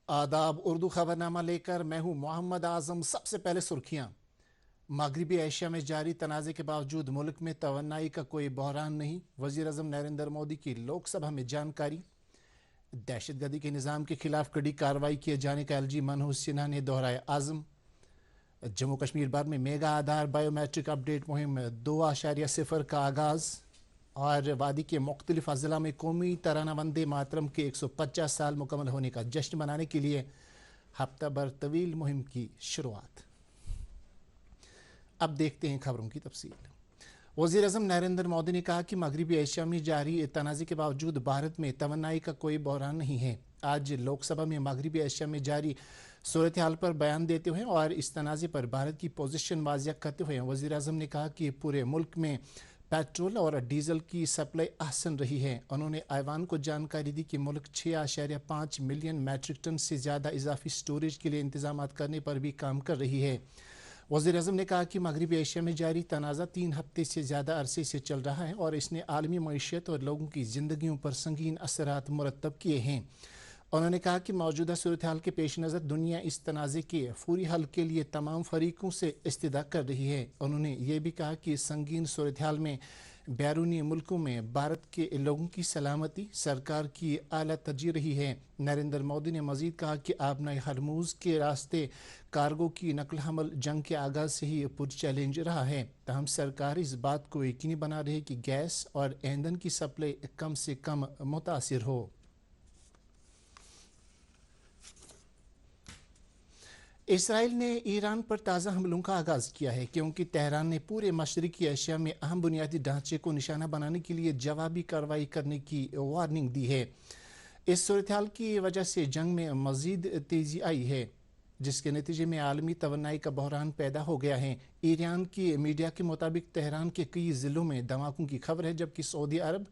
आदाब। उर्दू खबरनामा लेकर मैं हूं मोहम्मद आजम। सबसे पहले सुर्खियां। मगरबी एशिया में जारी तनाज़े के बावजूद मुल्क में तवन्नाई का कोई बहरान नहीं, वज़ीर आज़म नरेंद्र मोदी की लोकसभा में जानकारी। दहशतगर्दी के निज़ाम के खिलाफ कड़ी कार्रवाई किए जाने का एलजी मनोज सिन्हा ने दोहराया आज़म। जम्मू कश्मीर भर में मेगा आधार बायोमेट्रिक अपडेट मुहिम 2.0 का आगाज़। और वादी के मुख्तलिफ अजला में कौमी तराना वंदे मातरम के 150 साल मुकम्मल होने का जश्न मनाने के लिए हफ्ता भर तवील मुहिम की शुरुआत। अब देखते हैं खबरों की तफसील। वज़ीर आज़म नरेंद्र मोदी ने कहा कि मगरबी एशिया में जारी तनाज़े के बावजूद भारत में तवन्नाई का कोई बहरान नहीं है। आज लोकसभा में मगरबी एशिया में जारी सूरत हाल पर बयान देते हुए और इस तनाज़े पर भारत की पोजीशन वाज़िया करते हुए वज़ीर आज़म ने कहा कि पूरे मुल्क में पेट्रोल और डीजल की सप्लाई अहसन रही है। उन्होंने ऐवान को जानकारी दी कि मुल्क 6.5 मिलियन मैट्रिक टन से ज़्यादा इजाफी स्टोरेज के लिए इंतजाम करने पर भी काम कर रही है। वज़ीर आज़म ने कहा कि मगरबी एशिया में जारी तनाज़ा 3 हफ्ते से ज़्यादा अरसे से चल रहा है और इसने आलमी मईशत और लोगों की ज़िंदगियों पर संगीन असरात मुरतब किए हैं। उन्होंने कहा कि मौजूदा सूरत हाल के पेश नज़र दुनिया इस तनाज़े के फौरी हल के लिए तमाम फरीकों से इस्तिदा कर रही है। उन्होंने ये भी कहा कि संगीन सूरत हाल में बैरूनी मुल्कों में भारत के लोगों की सलामती सरकार की आला तरजीह रही है। नरेंद्र मोदी ने मजीद कहा कि आबनाई हरमूज के रास्ते कार्गो की नकल हमल जंग के आगाज़ से ही पुर चैलेंज रहा है। तहम सरकार इस बात को यकीनी बना रही है कि गैस और ईंधन की सप्लाई कम से कम मुतासिर हो। इसराइल ने ईरान पर ताज़ा हमलों का आगाज़ किया है क्योंकि तेहरान ने पूरे मशरक़ी एशिया में अहम बुनियादी ढांचे को निशाना बनाने के लिए जवाबी कार्रवाई करने की वार्निंग दी है। इस सूरत हाल की वजह से जंग में मज़ीद तेज़ी आई है, जिसके नतीजे में आलमी तवन्नाई का बहरान पैदा हो गया है। ईरान की मीडिया के मुताबिक तेहरान के कई ज़िलों में धमाकों की खबर है, जबकि सऊदी अरब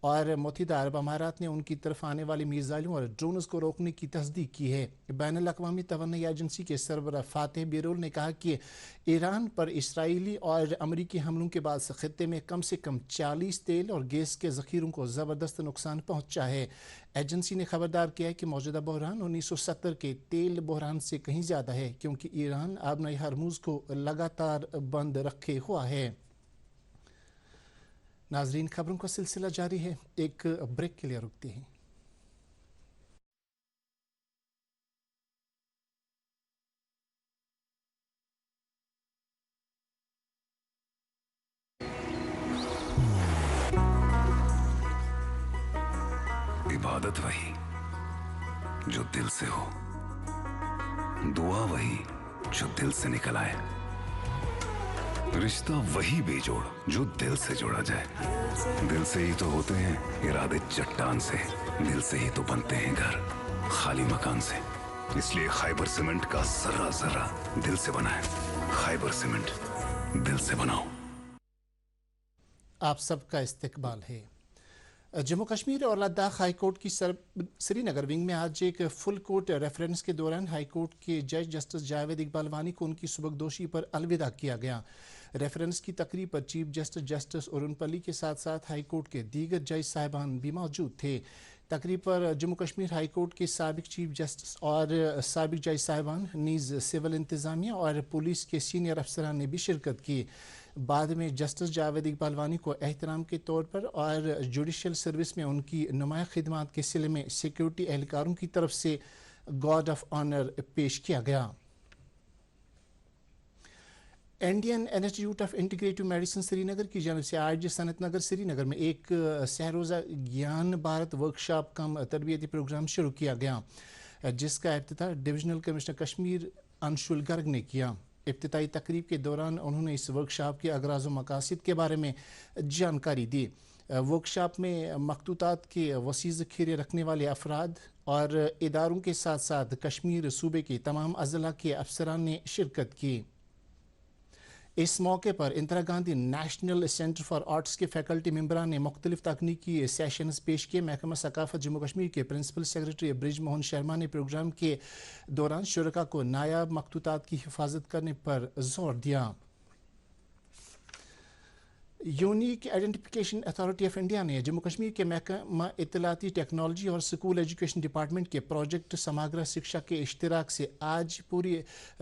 और मुत्तहिदा अरब अमारात ने उनकी तरफ आने वाले मीज़ाइलों और ड्रोन्स को रोकने की तस्दीक की है। बैनुल अक़वामी तवन्नाई एजेंसी के सरबराह फातेह बेरोल ने कहा कि ईरान पर इसराइली और अमरीकी हमलों के बाद खित्ते में कम से कम 40 तेल और गैस के ज़ख़ीरों को ज़बरदस्त नुकसान पहुँचा है। एजेंसी ने खबरदार किया है कि मौजूदा बहरान 1970 के तेल बहरान से कहीं ज़्यादा है, क्योंकि ईरान आबनाई हरमूज़ को लगातार बंद रखे हुआ है। नाजरीन, खबरों का सिलसिला जारी है। एक ब्रेक के लिए रुकते हैं। इबादत वही जो दिल से हो, दुआ वही जो दिल से निकल आए, रिश्ता वही बेजोड़ जो दिल से जोड़ा जाए। दिल से ही तो होते हैं इरादे चट्टान से, दिल से ही तो बनते हैं घर खाली मकान से। इसलिए खैबर सीमेंट का जर्रा जर्रा दिल से बना है। खैबर सीमेंट, दिल से बनाओ। आप सबका इस्तकबाल है। जम्मू कश्मीर और लद्दाख हाई कोर्ट की श्रीनगर विंग में आज एक फुल कोर्ट रेफरेंस के दौरान हाई कोर्ट के जज जस्टिस जावेद इकबाल वानी को उनकी सुबकदोशी पर अलविदा किया गया। रेफरेंस की तकरीब पर चीफ जस्टिस जस्टिस अरुणपल्ली के साथ साथ हाई कोर्ट के दीगर जज साहिबान भी मौजूद थे। तकरीब पर जम्मू कश्मीर हाई कोर्ट के साबिक चीफ जस्टिस और साबिक जज साहिबान नीज़ सिविल इंतज़ामिया और पुलिस के सीनियर अफसरान ने भी शिरकत की। बाद में जस्टिस जावेद इकबाल वानी को एहतराम के तौर पर और जुडिशल सर्विस में उनकी नुमाया खिदमात के सिले में सिक्योरिटी एहलकारों की तरफ से गार्ड ऑफ ऑनर पेश किया गया। Indian institute of integrative medicine Srinagar की जानिब से आज सनत नगर श्रीनगर में एक सहरोज़ा ज्ञान भारत वर्कशॉप कम तरबियती प्रोग्राम शुरू किया गया, जिसका इफ्तिताह डिविजनल कमिश्नर कश्मीर अंशुल गर्ग ने किया। इफ्तिताई तकरीब के दौरान उन्होंने इस वर्कशॉप के अगराज़ व मकासद के बारे में जानकारी दी। वर्कशॉप में मखतूतात के वसी ज़ख़ीरे रखने वाले अफराद और इदारों के साथ साथ कश्मीर सूबे के तमाम अज़ला के अफसरान ने शिरकत की। इस मौके पर Indira Gandhi national centre for arts के फैकल्टी मेंबरान ने मुख्तलिफ तकनीकी सेशंस पेश किए। महकमा सकाफत जम्मू कश्मीर के प्रिंसिपल सेक्रेटरी ब्रिज मोहन शर्मा ने प्रोग्राम के दौरान शुरका को नायाब मखतूतात की हिफाजत करने पर जोर दिया। Unique identification authority of India ने जम्मू कश्मीर के महकमा इत्तलाती टेक्नोलॉजी और स्कूल एजुकेशन डिपार्टमेंट के प्रोजेक्ट समग्र शिक्षा के इश्तिराक से आज पूरी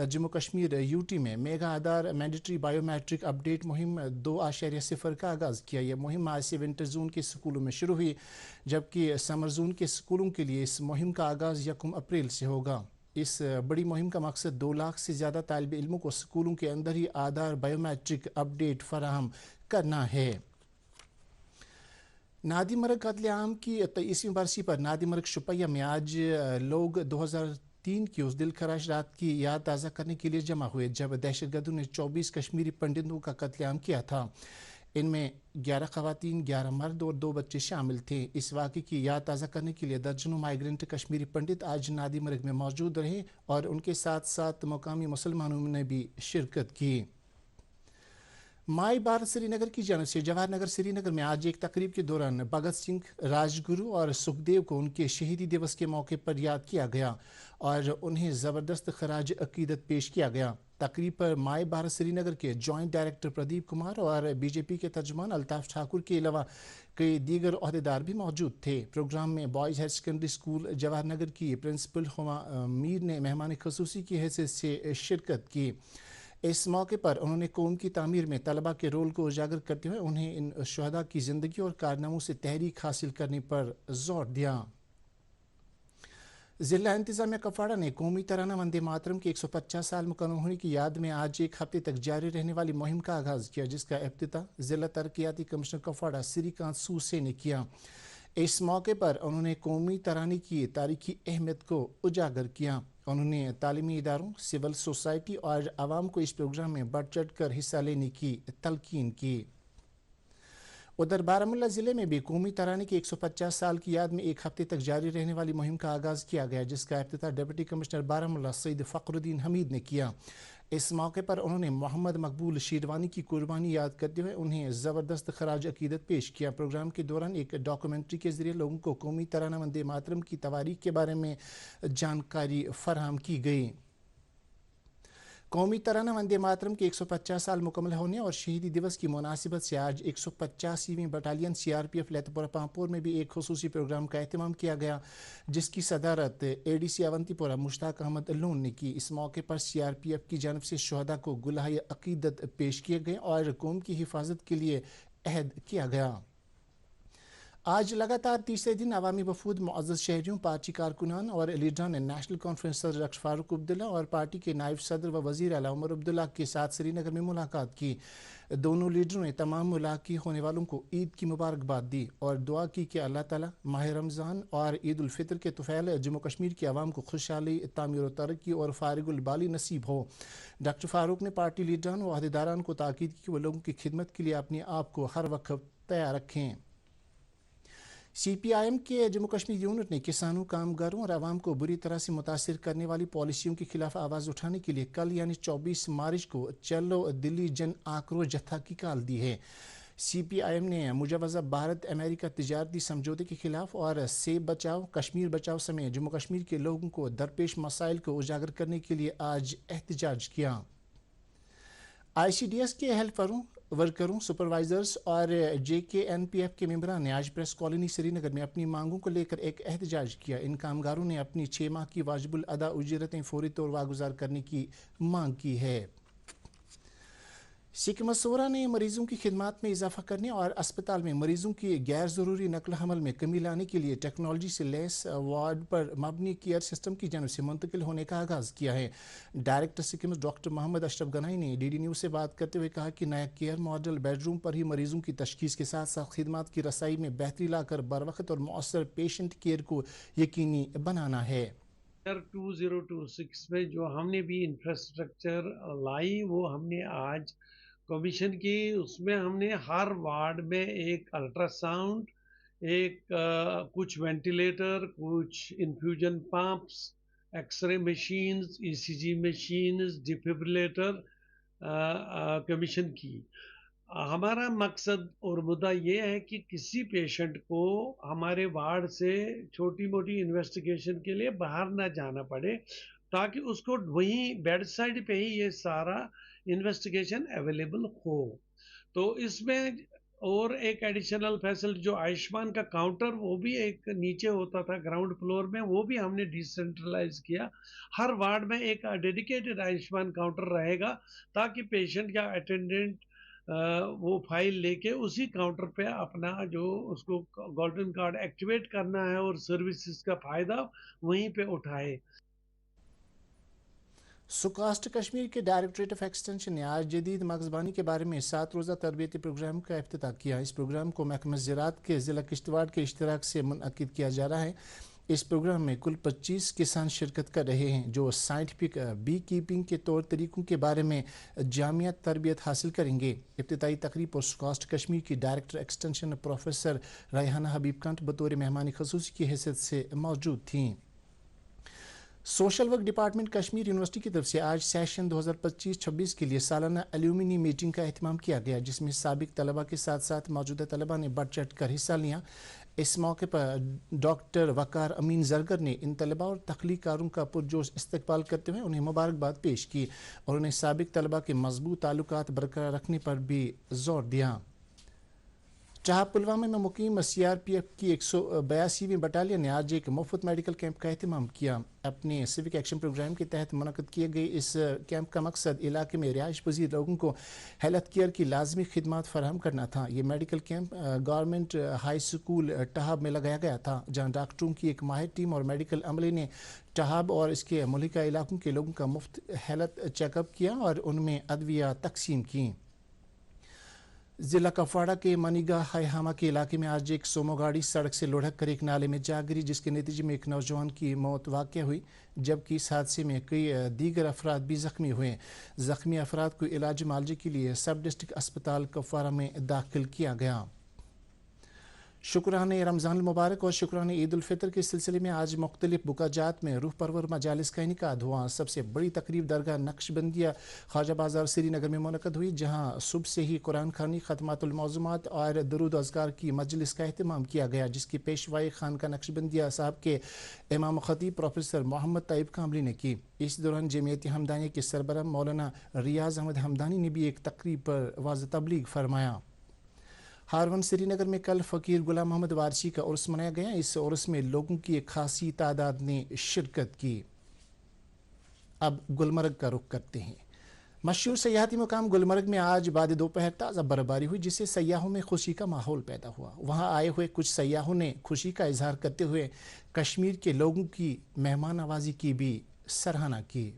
जम्मू कश्मीर यूटी में मेगा आधार मैंडेटरी बायोमेट्रिक अपडेट मुहिम 2.0 का आगाज़ किया। यह मुहिम आज से विंटर जोन के स्कूलों में शुरू हुई, जबकि समर जोन के स्कूलों के लिए इस मुहिम का आगाज़ 1 अप्रैल से होगा। इस बड़ी मुहिम का मकसद 2 लाख से ज़्यादा तालिब इल्मों को स्कूलों के अंदर ही आधार बायोमेट्रिक अपडेट फराहम करना है। नादी मर्ग कत्लेआम की 23वीं बरसी पर नादी मर्ग शुपैया में आज लोग 2003 की उस दिलखराश रात की याद ताज़ा करने के लिए जमा हुए जब दहशतगर्दों ने 24 कश्मीरी पंडितों का कत्लेआम किया था। इनमें 11 खवातीन, 11 मर्द और 2 बच्चे शामिल थे। इस वाक़े की याद ताज़ा करने के लिए दर्जनों माइग्रेंट कश्मीरी पंडित आज नादी मर्ग में मौजूद रहे और उनके साथ साथ मुकामी मुसलमानों ने भी शिरकत की। माई भारत श्रीनगर की जानिब से जवाहर नगर श्रीनगर में आज एक तकरीब के दौरान भगत सिंह, राजगुरु और सुखदेव को उनके शहीदी दिवस के मौके पर याद किया गया और उन्हें ज़बरदस्त खराज अकीदत पेश किया गया। तकरीब पर माई भारत श्रीनगर के जॉइंट डायरेक्टर प्रदीप कुमार और बीजेपी के तर्जुमान अल्ताफ ठाकुर के अलावा कई दीगर ओहदेदार भी मौजूद थे। प्रोग्राम में boys higher secondary school Jawahar Nagar की प्रिंसिपल हुमा मीर ने मेहमान खसूसी की हैसियत से शिरकत की। इस मौके पर उन्होंने कौम की तामीर में तलबा के रोल को उजागर करते हुए उन्हें इन शुहदा की ज़िंदगी और कारनामों से तहरीक हासिल करने पर जोर दिया। ज़िला इंतज़ामिया कुपवाड़ा ने कौमी तराना वंदे मातरम के 150 साल मुकम्मल होने की याद में आज एक हफ्ते तक जारी रहने वाली मुहिम का आगाज़ किया, जिसका इफ्तिताह ज़िला तरक्याती कमिश्नर कुपवाड़ा श्रीकांत सूसे ने किया। इस मौके पर उन्होंने कौमी तराने की तारीखी अहमियत को उजागर किया। उन्होंने तालीमी इदारों, सिविल सोसाइटी और आवाम को इस प्रोग्राम में बढ़ चढ़ कर हिस्सा लेने की तलकीन की। उधर बारामूला ज़िले में भी कौमी तराने की 150 साल की याद में एक हफ्ते तक जारी रहने वाली मुहिम का आगाज़ किया गया, जिसका इफ्तिताह डिप्टी कमिश्नर बारामूला सईद फ़खरुद्दीन हमीद ने किया। इस मौके पर उन्होंने मोहम्मद मकबूल शेरवानी की कुर्बानी याद करते हुए उन्हें ज़बरदस्त खराज अकीदत पेश किया। प्रोग्राम के दौरान एक डॉक्यूमेंट्री के ज़रिए लोगों को कौमी तराना वंदे मातरम की तवारीख के बारे में जानकारी फराहम की गई। कौमी तराना वंदे मातरम के 150 साल मुकम्मल होने और शहीदी दिवस की मुनासिबत से आज 185वीं बटालियन CRPF लैथपुरा पामपुर में भी एक खुसूसी प्रोग्राम का एहतमाम किया गया, जिसकी सदारत ADC अवंतीपुरा मुश्ताक अहमद लोन ने की। इस मौके पर CRPF की जानब से शुहदा को गुलाह अकीदत पेश किए गए और कौम की हिफाजत के लिए अहद किया गया। आज लगातार तीसरे दिन अवामी वफूद, मुअज़्ज़ज़ शहरियों, पार्टी कारकुनान और लीडरान ने नेशनल कॉन्फ्रेंस सदर डॉक्टर फारूक अब्दुल्ला और पार्टी के नायब सदर व वज़ीर आला उमर अब्दुल्ला के साथ श्रीनगर में मुलाकात की। दोनों लीडरों ने तमाम मुलाक़ी होने वालों को ईद की मुबारकबाद दी और दुआ की कि अल्लाह ताला माह रमज़ान और ईद उल फितर के तुफ़ैल जम्मू कश्मीर की आवाम को खुशहाली, तामीर व तरक्की और फ़ारिगुल बाली नसीब हो। डॉक्टर फारूक ने पार्टी लीडरान व अहदेदारान को ताकीद की कि वो लोगों की खिदमत के लिए अपने आप को हर वक्त तैयार रखें। CPIM के जम्मू कश्मीर यूनिट ने किसानों, कामगारों और आवाम को बुरी तरह से मुतासिर करने वाली पॉलिसियों के खिलाफ आवाज़ उठाने के लिए कल यानी 24 मार्च को चलो दिल्ली जन आक्रोश जत्था की कॉल दी है। CPIM ने मुजवज़ा भारत अमेरिका तिजारती समझौते के खिलाफ और सेब बचाओ कश्मीर बचाओ समेत जम्मू कश्मीर के लोगों को दरपेश मसाइल को उजागर करने के लिए आज एहतजाज किया। ICDS के हेल्परों, वर्करों, सुपरवाइजर्स और JKNPF के मेंबरान ने आज प्रेस कॉलोनी श्रीनगर में अपनी मांगों को लेकर एक एहतजाज किया। इन कामगारों ने अपनी 6 माह की वाजिबुल अदा उजरतें फौरी तौर वागुजार करने की मांग की है। सिकमसोरा ने मरीजों की खिदमात में इजाफा करने और अस्पताल में मरीजों की गैर ज़रूरी नकल हमल में कमी लाने के लिए टेक्नोलॉजी से लैस वार्ड पर मबनी केयर सिस्टम की जानब से मुंतकिल होने का आगाज़ किया है। डायरेक्टर सिकम्स डॉक्टर मोहम्मद अशरफ गनाई ने DD न्यूज़ से बात करते हुए कहा कि नया केयर मॉडल बेडरूम पर ही मरीजों की तशखीस के साथ साथ खिदमात की रसाई में बेहतरी लाकर बर वक्त और मौसर पेशेंट केयर को यकीनी बनाना है। 2026 में जो हमने भी इंफ्रास्ट्रक्चर लाई वो हमने आज कमीशन की। उसमें हमने हर वार्ड में एक अल्ट्रासाउंड, कुछ वेंटिलेटर, कुछ infusion pumps, x-ray machines, ECG machines, defibrillator commission की। हमारा मकसद और मुद्दा ये है कि किसी पेशेंट को हमारे वार्ड से छोटी मोटी इन्वेस्टिगेशन के लिए बाहर ना जाना पड़े, ताकि उसको वहीं बेड साइड पे ही ये सारा इन्वेस्टिगेशन अवेलेबल हो। तो इसमें اور ایک ایڈیشنل فیسلٹی جو آیوشمان کا کاؤنٹر وہ بھی ایک نیچے ہوتا تھا گراؤنڈ فلور میں، وہ بھی ہم نے ڈیسینٹرلائز کیا. ہر وارڈ میں ایک ڈیڈیکیٹڈ آیوشمان کاؤنٹر رہے گا تاکہ پیشنٹ یا اٹینڈنٹ وہ فائل لے کے اسی کاؤنٹر پہ اپنا جو اس کو گولڈن کارڈ ایکٹیویٹ کرنا ہے اور سروسز کا فائدہ وہیں پہ اٹھائے. سکاسٹ کشمیر کے ڈائریکٹوریٹ آف ایکسٹینشن نے آج جدید مغزبانی کے بارے میں 7 روزہ تربیتی پروگرام کا افتتاح کیا. اس پروگرام کو محکمہ زراعت کے ضلع کشتواڑ کے اشتراک سے منعقد کیا جا رہا ہے. اس پروگرام میں کل 25 کسان شرکت کر رہے ہیں جو سائنٹیفک بی کیپنگ کے طور طریقوں کے بارے میں جامعہ تربیت حاصل کریں گے. افتتاحی تقریب پر سکاسٹ کشمیر کی director extension professor Rehana Habib کنٹ بطور مہمان خصوصی کی حیثیت سے موجود تھیں. Social work department Kashmir university کی طرف سے آج سیشن 2025-26 کے لیے سالانہ ایلومنی میٹنگ کا اہتمام کیا گیا جس میں سابق طلبہ کے ساتھ ساتھ موجودہ طلبہ نے بڑھ چڑھ کر حصہ لیا. اس موقع پر ڈاکٹر وقار امین زرگر نے ان طلبہ اور تخلیق کاروں کا پرجوش استقبال کرتے ہوئے انہیں مبارکباد پیش کی اور انہیں سابق طلبہ کے مضبوط تعلقات برقرار رکھنے پر بھی زور دیا. چاہب پلوامہ میں مقیم سی آر پی ایف کی 182ویں بٹالین نے آج ایک مفت میڈیکل کیمپ کا اہتمام کیا. اپنے سیوک ایکشن پروگرام کے تحت منعقد کیے گئے اس کیمپ کا مقصد علاقے میں رہائش پذیر لوگوں کو ہیلتھ کیئر کی لازمی خدمات فراہم کرنا تھا. یہ medical camp government high school ٹہاب میں لگایا گیا تھا جہاں ڈاکٹروں کی ایک ماہر ٹیم اور میڈیکل عملے نے ٹہاب اور اس کے ملکہ علاقوں کے لوگوں کا مفت ہیلتھ چیک اپ کیا اور ان میں ادویہ تقسیم کی. ضلع کپواڑہ کے منیگا ہائیہامہ کے علاقے میں آج ایک سومو گاڑی سڑک سے لڑھک کر ایک نالے میں جا گری جس کے نتیجے میں ایک نوجوان کی موت واقع ہوئی جبکہ اس حادثے میں کئی دیگر افراد بھی زخمی ہوئے. زخمی افراد کو علاج معالجے کے لیے سب ڈسٹرکٹ اسپتال کپواڑہ میں داخل کیا گیا. شکرانہ رمضان المبارک اور شکرانہ عید الفطر کے سلسلے میں آج مختلف بکا جات میں روح پرور مجالس کا انعقاد ہوا. سب سے بڑی تقریب درگاہ نقش بندیہ خواجہ بازار سری نگر میں منعقد ہوئی جہاں صبح سے ہی قرآن خوانی ختمات المعظمات اور درود و اذکار کی مجلس کا اہتمام کیا گیا جس کی پیشوائی خانقاہ نقش بندیہ صاحب کے امام خطیب پروفیسر محمد طیب کاملی نے کی. اس دوران جمعیت ہمدانیہ کے سربراہ مولانا ریاض احمد ہمدانی نے بھی ایک تقریب پر واضح تبلیغ فرمایا. ہارون سری نگر میں کل فقیر غلام محمد وارثی کا عرس منایا گیا. اس عرس میں لوگوں کی ایک خاصی تعداد نے شرکت کی. اب گلمرگ کا رخ کرتے ہیں. مشہور سیاحتی مقام گلمرگ میں آج بعد دوپہر تازہ برفباری ہوئی جس سے سیاحوں میں خوشی کا ماحول پیدا ہوا. وہاں آئے ہوئے کچھ سیاحوں نے خوشی کا اظہار کرتے ہوئے کشمیر کے لوگوں کی مہمان نوازی کی بھی سراہنا کی.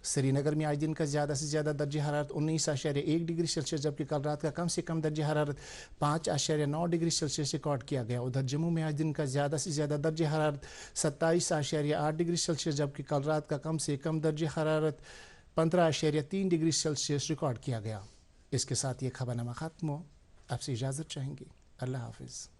سری نگر میں آج دن کا زیادہ سے زیادہ درجہ حرارت 19.1 ڈگری سیلسیس جبکہ کل رات کا کم سے کم درجہ حرارت 5.9 ڈگری سیلسیس ریکارڈ کیا گیا. ادھر جموں میں آج دن کا زیادہ سے زیادہ درجہ حرارت 27.8 ڈگری سیلسیس جبکہ کل رات کا کم سے کم درجہ حرارت 15.3 ڈگری سیلسیس ریکارڈ کیا گیا. اس کے ساتھ یہ خبرنامہ ختم ہو. اب سے اجازت چاہیں گے. اللہ حافظ.